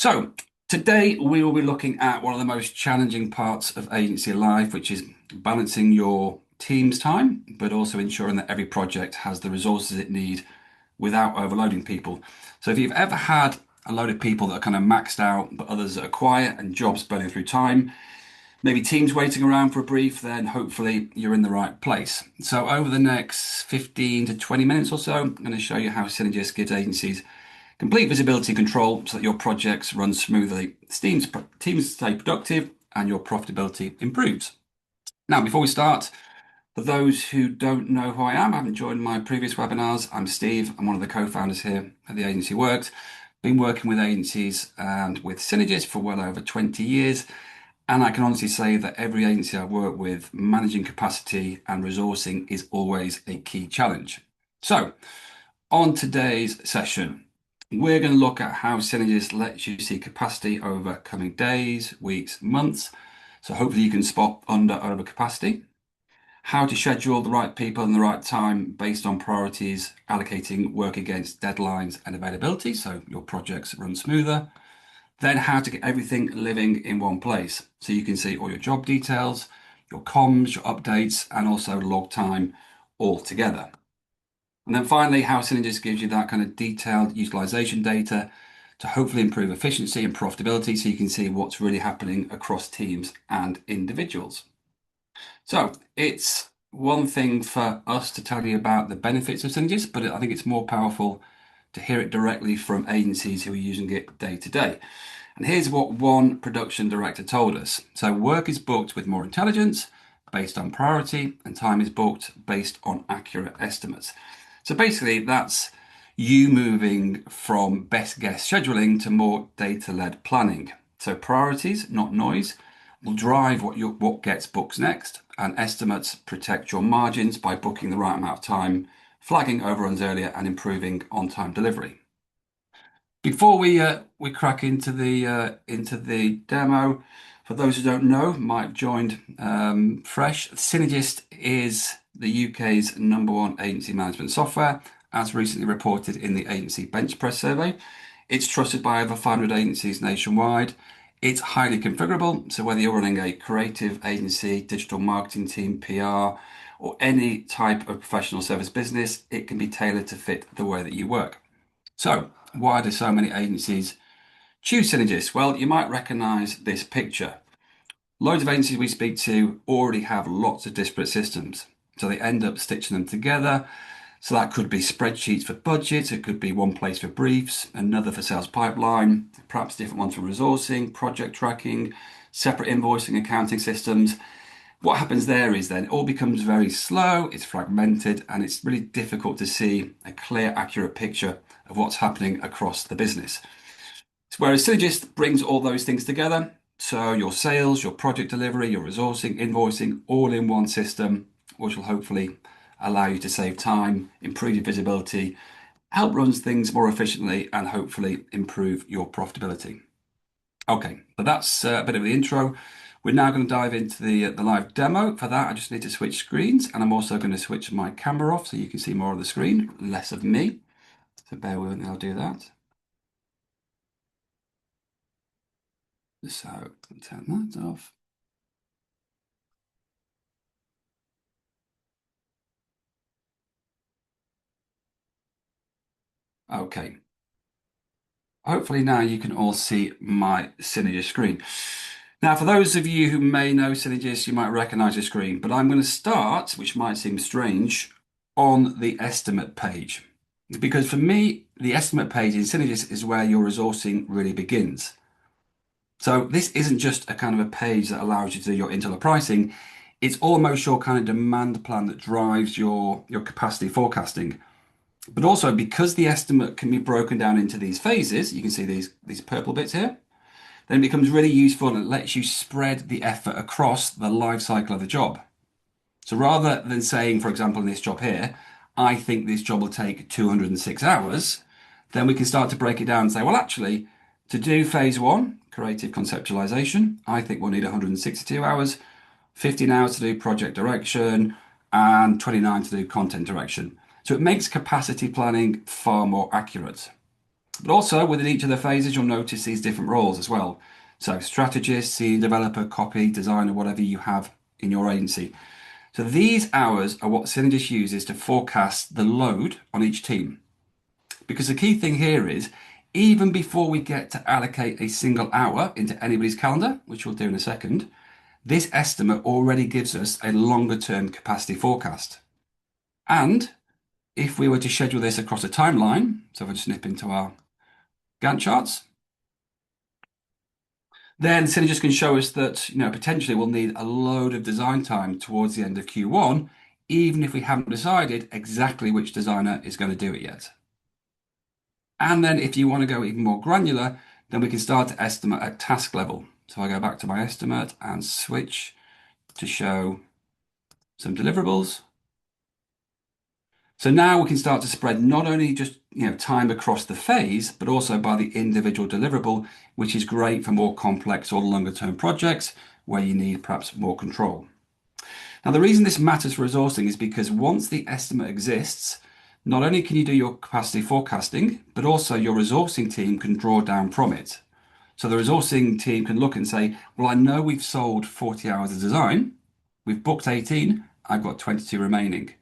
So, today we will be looking at one of the most challenging parts of agency life, which is balancing your team's time, but also ensuring that every project has the resources it needs without overloading people. So, if you've ever had a load of people that are kind of maxed out, but others that are quiet and jobs burning through time, maybe teams waiting around for a brief, then hopefully you're in the right place. So, over the next 15 to 20 minutes or so, I'm going to show you how Synergist gives agencies complete visibility and control so that your projects run smoothly, teams stay productive, and your profitability improves. Now, before we start, for those who don't know who I am, haven't joined my previous webinars, I'm Steve. I'm one of the co-founders here at the Agency Works. Been working with agencies and with Synergist for well over 20 years. And I can honestly say that every agency I've worked with, managing capacity and resourcing is always a key challenge. So, on today's session, we're going to look at how Synergist lets you see capacity over coming days, weeks, months. So hopefully you can spot under over capacity. How to schedule the right people in the right time based on priorities, allocating work against deadlines and availability so your projects run smoother. Then how to get everything living in one place so you can see all your job details, your comms, your updates, and also log time all together. And then finally, how Synergist gives you that kind of detailed utilization data to hopefully improve efficiency and profitability so you can see what's really happening across teams and individuals. So it's one thing for us to tell you about the benefits of Synergist, but I think it's more powerful to hear it directly from agencies who are using it day to day. And here's what one production director told us. So work is booked with more intelligence based on priority, and time is booked based on accurate estimates. So basically, that's you moving from best guess scheduling to more data-led planning. So priorities, not noise, will drive what gets booked next, and estimates protect your margins by booking the right amount of time, flagging overruns earlier, and improving on-time delivery. Before we crack into the demo, for those who don't know, might have joined fresh. Synergist is the UK's #1 agency management software, as recently reported in the Agency Bench Press survey. It's trusted by over 500 agencies nationwide. It's highly configurable, so whether you're running a creative agency, digital marketing team, PR, or any type of professional service business, it can be tailored to fit the way that you work. So, why do so many agencies choose Synergist? Well, you might recognize this picture. Loads of agencies we speak to already have lots of disparate systems, so they end up stitching them together. So that could be spreadsheets for budgets, it could be one place for briefs, another for sales pipeline, perhaps different ones for resourcing, project tracking, separate invoicing, accounting systems. What happens there is then it all becomes very slow, it's fragmented, and it's really difficult to see a clear, accurate picture of what's happening across the business. Whereas Synergist brings all those things together, so your sales, your project delivery, your resourcing, invoicing, all in one system, which will hopefully allow you to save time, improve your visibility, help run things more efficiently, and hopefully improve your profitability. Okay, but that's a bit of the intro. We're now going to dive into the live demo. For that, I just need to switch screens, and I'm also going to switch my camera off so you can see more of the screen, less of me. So bear with me, I'll do that. So turn that off. Okay. Hopefully now you can all see my Synergist screen. Now, for those of you who may know Synergist, you might recognize the screen, but I'm going to start, which might seem strange, on the estimate page. Because for me, the estimate page in Synergist is where your resourcing really begins. So this isn't just a kind of a page that allows you to do your internal pricing. It's almost your kind of demand plan that drives your capacity forecasting. But also because the estimate can be broken down into these phases, you can see these purple bits here, then it becomes really useful and it lets you spread the effort across the life cycle of the job. So rather than saying, for example, in this job here, I think this job will take 206 hours, then we can start to break it down and say, well, actually, to do phase one, creative conceptualization, I think we'll need 162 hours, 15 hours to do project direction, and 29 to do content direction. So it makes capacity planning far more accurate. But also within each of the phases, you'll notice these different roles as well. So strategist, senior developer, copy, designer, whatever you have in your agency. So these hours are what Synergist uses to forecast the load on each team. Because the key thing here is, even before we get to allocate a single hour into anybody's calendar, which we'll do in a second, this estimate already gives us a longer term capacity forecast. And if we were to schedule this across a timeline, so if I just snip into our Gantt charts, then Synergist can show us that, potentially we'll need a load of design time towards the end of Q1, even if we haven't decided exactly which designer is going to do it yet. And then if you want to go even more granular, then we can start to estimate at task level. So I go back to my estimate and switch to show some deliverables. So now we can start to spread not only just time across the phase, but also by the individual deliverable, which is great for more complex or longer term projects where you need perhaps more control. Now, the reason this matters for resourcing is because once the estimate exists, not only can you do your capacity forecasting, but also your resourcing team can draw down from it. So the resourcing team can look and say, well, I know we've sold 40 hours of design, we've booked 18, I've got 22 remaining.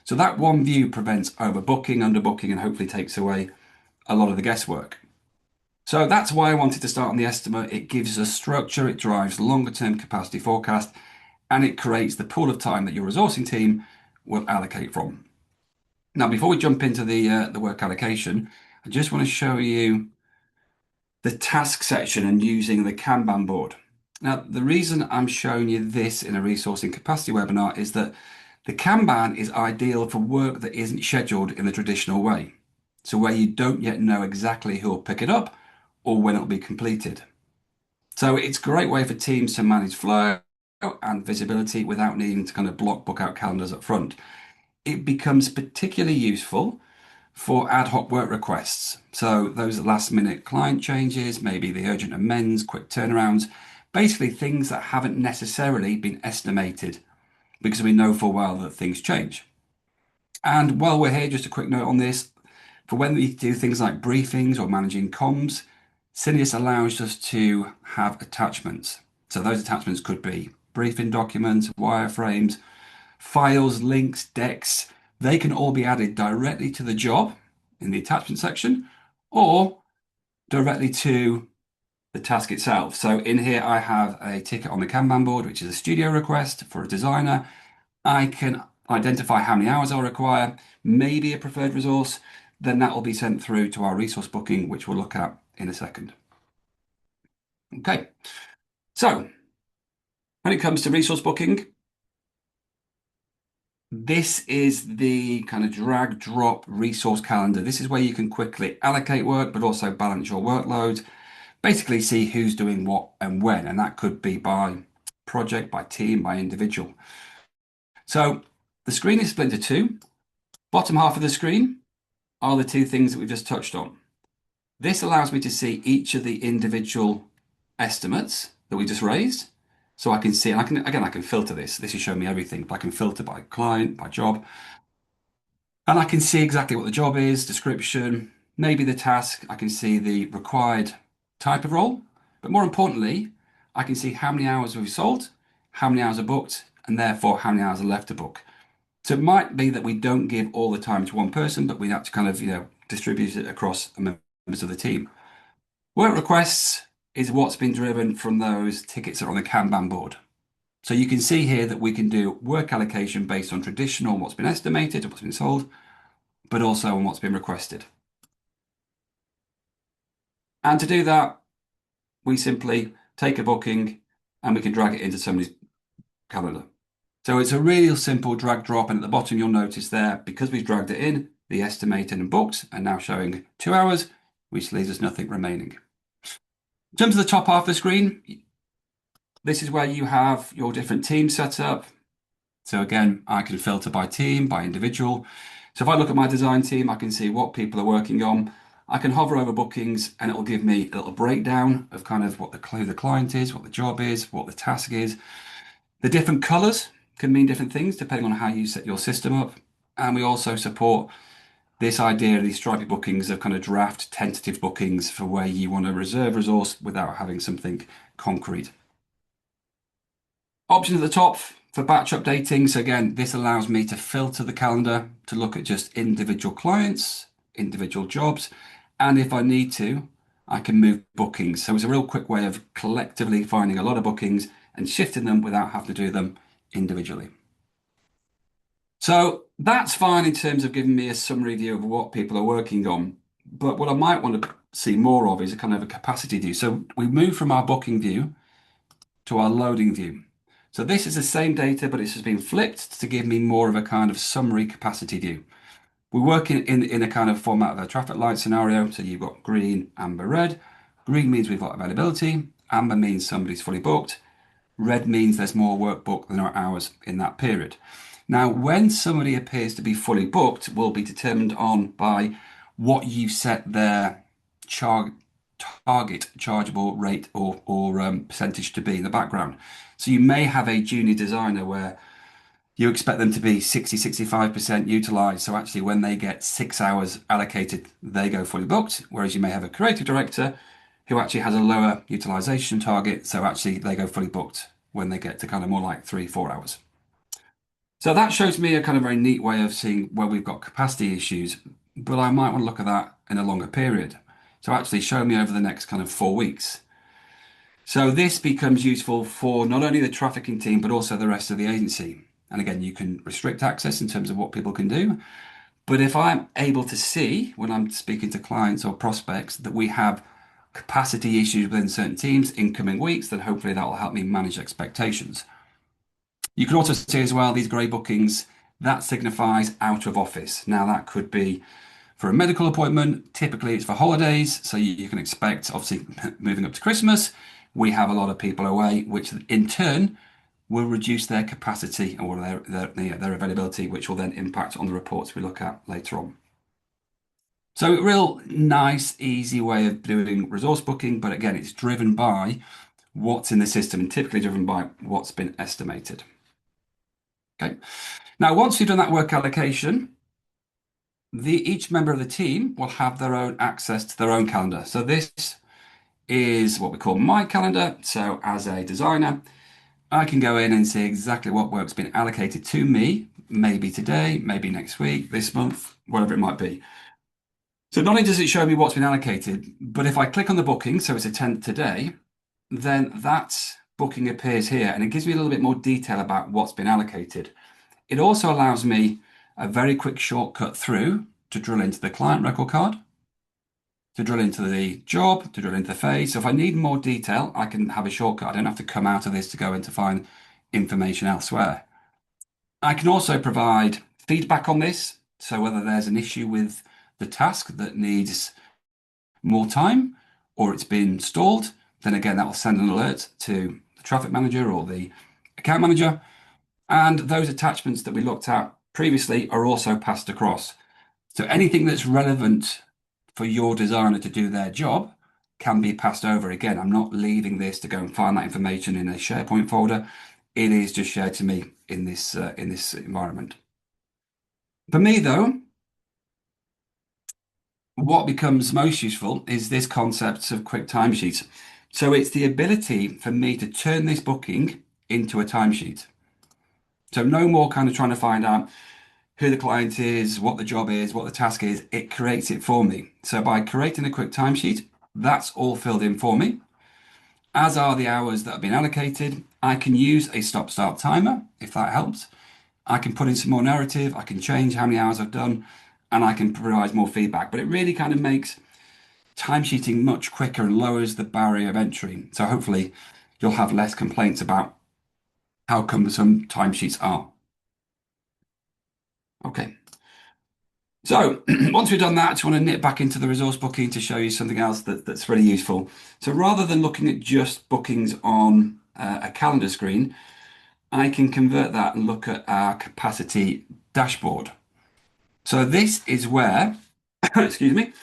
So that one view prevents overbooking, underbooking, and hopefully takes away a lot of the guesswork. So that's why I wanted to start on the estimate. It gives us structure, it drives longer term capacity forecast, and it creates the pool of time that your resourcing team will allocate from. Now, before we jump into the work allocation, I just want to show you the task section and using the Kanban board. Now, the reason I'm showing you this in a resourcing capacity webinar is that the Kanban is ideal for work that isn't scheduled in the traditional way. So where you don't yet know exactly who will pick it up or when it will be completed. So it's a great way for teams to manage flow and visibility without needing to kind of book out calendars up front. It becomes particularly useful for ad hoc work requests. So those last minute client changes, maybe the urgent amends, quick turnarounds, basically things that haven't necessarily been estimated because we know full well that things change. And while we're here, just a quick note on this, for when we do things like briefings or managing comms, Synergist allows us to have attachments. So those attachments could be briefing documents, wireframes, files, links, decks. They can all be added directly to the job in the attachment section or directly to the task itself. So in here, I have a ticket on the Kanban board, which is a studio request for a designer. I can identify how many hours I'll require, maybe a preferred resource, then that will be sent through to our resource booking, which we'll look at in a second. Okay, so when it comes to resource booking, this is the kind of drag drop resource calendar. This is where you can quickly allocate work, but also balance your workload, basically see who's doing what and when, and that could be by project, by team, by individual. So the screen is split into two. Bottom half of the screen are the two things that we've just touched on. This allows me to see each of the individual estimates that we just raised. So I can see, and I can filter this. This is showing me everything, but I can filter by client, by job. And I can see exactly what the job is, description, maybe the task. I can see the required type of role. But more importantly, I can see how many hours we've sold, how many hours are booked, and therefore how many hours are left to book. So it might be that we don't give all the time to one person, but we have to kind of, distribute it across members of the team. Work requests is what's been driven from those tickets that are on the Kanban board. So you can see here that we can do work allocation based on traditional, what's been estimated, what's been sold, but also on what's been requested. And to do that, we simply take a booking and we can drag it into somebody's calendar. So it's a real simple drag drop. And at the bottom, you'll notice there, because we've dragged it in, the estimated and booked are now showing 2 hours, which leaves us nothing remaining. In terms of the top half of the screen, this is where you have your different teams set up. So again, I can filter by team, by individual. So if I look at my design team, I can see what people are working on. I can hover over bookings and it will give me a little breakdown of kind of what who the client is, what the job is, what the task is. The different colors can mean different things depending on how you set your system up. And we also support This idea of these stripy bookings are kind of draft tentative bookings for where you want to reserve resource without having something concrete. Option at the top for batch updating. So again, this allows me to filter the calendar to look at just individual clients, individual jobs, and if I need to, I can move bookings. So it's a real quick way of collectively finding a lot of bookings and shifting them without having to do them individually. So that's fine in terms of giving me a summary view of what people are working on. But what I might want to see more of is a kind of a capacity view. So we move from our booking view to our loading view. So this is the same data, but it's just been flipped to give me more of a kind of summary capacity view. We work in a kind of format of a traffic light scenario. So you've got green, amber, red. Green means we've got availability. Amber means somebody's fully booked. Red means there's more work booked than our hours in that period. Now, when somebody appears to be fully booked will be determined on by what you've set their target chargeable rate or percentage to be in the background. So you may have a junior designer where you expect them to be 65% utilized. So actually, when they get 6 hours allocated, they go fully booked. Whereas you may have a creative director who actually has a lower utilization target. So actually, they go fully booked when they get to kind of more like 3, 4 hours. So that shows me a kind of very neat way of seeing where we've got capacity issues, but I might want to look at that in a longer period. So actually show me over the next kind of 4 weeks. So this becomes useful for not only the trafficking team, but also the rest of the agency. And again, you can restrict access in terms of what people can do. But if I'm able to see when I'm speaking to clients or prospects that we have capacity issues within certain teams in coming weeks, then hopefully that will help me manage expectations. You can also see as well these grey bookings, that signifies out of office. Now that could be for a medical appointment, typically it's for holidays, so you can expect, obviously, moving up to Christmas, we have a lot of people away, which in turn will reduce their capacity or their availability, which will then impact on the reports we look at later on. So a real nice, easy way of doing resource booking, but again, it's driven by what's in the system and typically driven by what's been estimated. Okay. Now, once you've done that work allocation, each member of the team will have their own access to their own calendar. So this is what we call my calendar. So as a designer, I can go in and see exactly what work's been allocated to me, maybe today, maybe next week, this month, whatever it might be. So not only does it show me what's been allocated, but if I click on the booking, so it's a 10th today, then that booking appears here and it gives me a little bit more detail about what's been allocated. It also allows me a very quick shortcut through to drill into the client record card, to drill into the job, to drill into the phase. So if I need more detail, I can have a shortcut. I don't have to come out of this to go in to find information elsewhere. I can also provide feedback on this. So whether there's an issue with the task that needs more time or it's been stalled, then again, that will send an alert to the traffic manager or the account manager. And those attachments that we looked at previously are also passed across. So anything that's relevant for your designer to do their job can be passed over. Again, I'm not leaving this to go and find that information in a SharePoint folder. It is just shared to me in this environment. For me, though, what becomes most useful is this concept of quick timesheets. So it's the ability for me to turn this booking into a timesheet. So no more kind of trying to find out who the client is, what the job is, what the task is. It creates it for me. So by creating a quick timesheet, that's all filled in for me, as are the hours that have been allocated. I can use a stop-start timer if that helps. I can put in some more narrative. I can change how many hours I've done, and I can provide more feedback. But it really kind of makes timesheeting much quicker and lowers the barrier of entry. So hopefully you'll have less complaints about how cumbersome timesheets are. Okay. So once we've done that, I just want to nip back into the resource booking to show you something else that's really useful. So rather than looking at just bookings on a calendar screen, I can convert that and look at our capacity dashboard. So this is where, excuse me,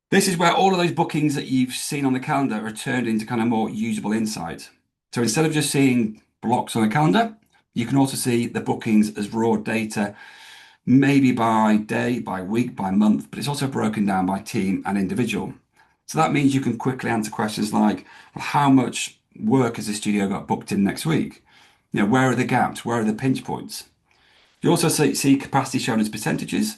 this is where all of those bookings that you've seen on the calendar are turned into kind of more usable insights. So instead of just seeing blocks on a calendar, you can also see the bookings as raw data maybe by day, by week, by month, but it's also broken down by team and individual. So that means you can quickly answer questions like, well, how much work has the studio got booked in next week? Where are the gaps? Where are the pinch points? You also see capacity shown as percentages,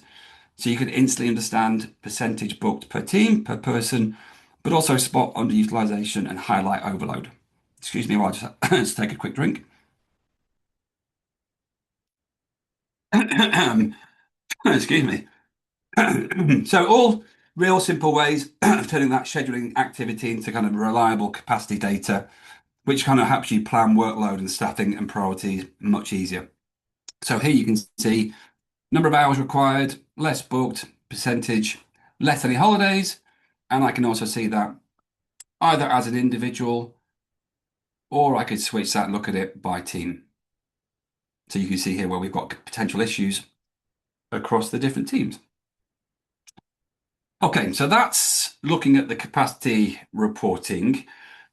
so you can instantly understand percentage booked per team, per person, but also spot underutilization and highlight overload. Excuse me while I just, just take a quick drink. Excuse me. So all real simple ways of turning that scheduling activity into kind of reliable capacity data, which kind of helps you plan workload and staffing and priorities much easier. So here you can see number of hours required, less booked, percentage, less any holidays, and I can also see that either as an individual or I could switch that and look at it by team. So you can see here where we've got potential issues across the different teams. Okay, so that's looking at the capacity reporting.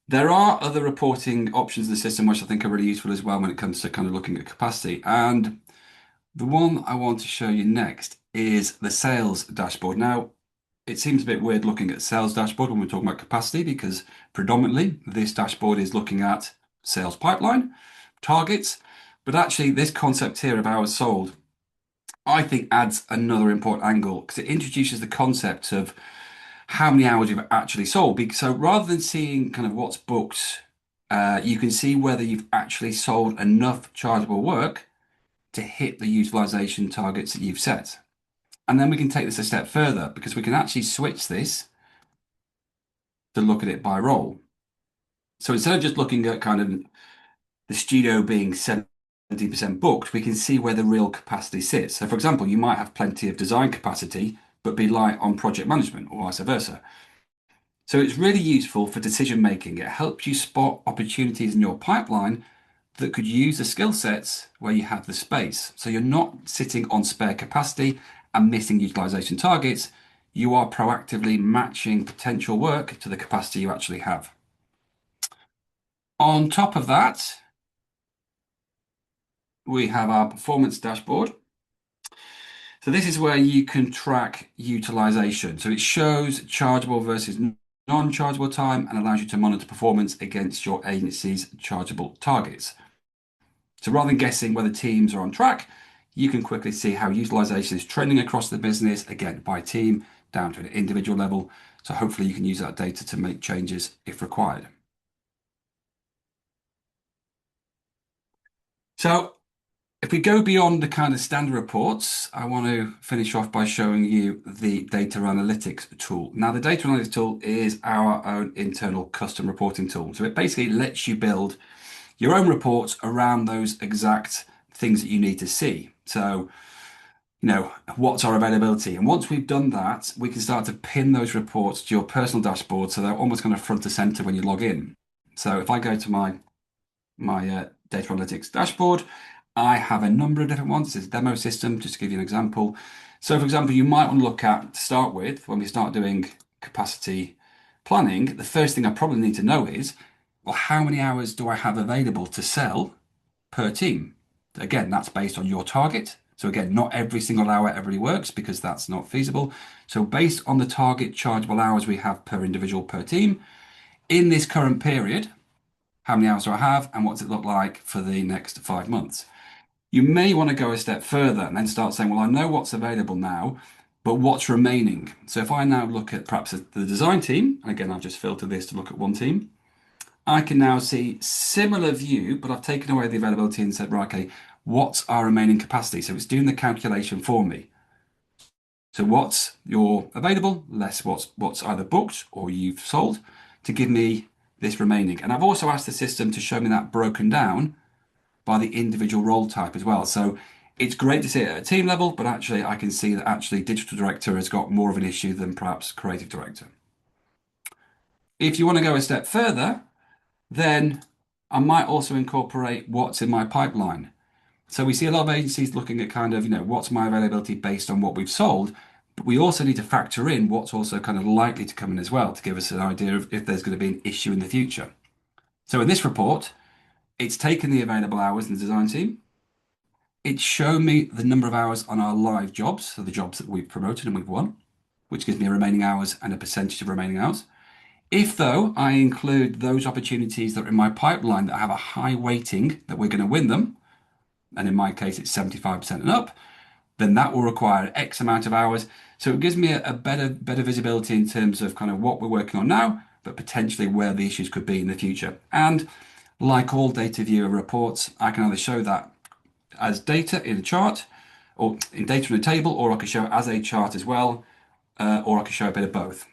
There are other reporting options in the system which I think are really useful as well when it comes to kind of looking at capacity. And the one I want to show you next is the sales dashboard. Now, it seems a bit weird looking at sales dashboard when we're talking about capacity because predominantly this dashboard is looking at sales pipeline, targets, but actually this concept here of hours sold, I think adds another important angle because it introduces the concept of how many hours you've actually sold. So rather than seeing kind of what's booked, you can see whether you've actually sold enough chargeable work to hit the utilization targets that you've set. And then we can take this a step further because we can actually switch this to look at it by role. So instead of just looking at kind of the studio being 70% booked, we can see where the real capacity sits. So for example, you might have plenty of design capacity, but be light on project management or vice versa. So it's really useful for decision making. It helps you spot opportunities in your pipeline that could use the skill sets where you have the space. So you're not sitting on spare capacity and missing utilization targets. You are proactively matching potential work to the capacity you actually have. On top of that, we have our performance dashboard. So this is where you can track utilization. So it shows chargeable versus non-chargeable time and allows you to monitor performance against your agency's chargeable targets. So rather than guessing whether teams are on track, you can quickly see how utilization is trending across the business, again, by team, down to an individual level. So hopefully you can use that data to make changes if required. So if we go beyond the kind of standard reports, I want to finish off by showing you the data analytics tool. Now, the data analytics tool is our own internal custom reporting tool. So it basically lets you build your own reports around those exact things that you need to see. So, what's our availability? And once we've done that, we can start to pin those reports to your personal dashboard so they're almost kind of front to center when you log in. So if I go to my data analytics dashboard, I have a number of different ones. This is a demo system, just to give you an example. So for example, you might want to look at, to start with, when we start doing capacity planning, the first thing I probably need to know is, well, how many hours do I have available to sell per team? Again, that's based on your target. So again, not every single hour everybody works because that's not feasible. So based on the target chargeable hours we have per individual per team, in this current period, how many hours do I have and what does it look like for the next 5 months? You may want to go a step further and then start saying, well, I know what's available now, but what's remaining? So if I now look at perhaps the design team, and again, I've just filtered this to look at one team, I can now see similar view, but I've taken away the availability and said, right, okay, what's our remaining capacity? So it's doing the calculation for me. So what's your available, less what's either booked or you've sold to give me this remaining. And I've also asked the system to show me that broken down by the individual role type as well. So it's great to see it at a team level, but actually I can see that actually digital director has got more of an issue than perhaps creative director. If you want to go a step further, then I might also incorporate what's in my pipeline. So we see a lot of agencies looking at kind of, what's my availability based on what we've sold, but we also need to factor in what's also kind of likely to come in as well to give us an idea of if there's going to be an issue in the future. So in this report, it's taken the available hours in the design team. it's shown me the number of hours on our live jobs, so the jobs that we've promoted and we've won, which gives me remaining hours and a percentage of remaining hours. If, though, I include those opportunities that are in my pipeline that have a high weighting that we're going to win them, and in my case it's 75% and up, then that will require X amount of hours. So it gives me a better visibility in terms of kind of what we're working on now, but potentially where the issues could be in the future. And like all data viewer reports, I can either show that as data in a chart, or in data in a table, or I can show it as a chart as well, or I can show a bit of both.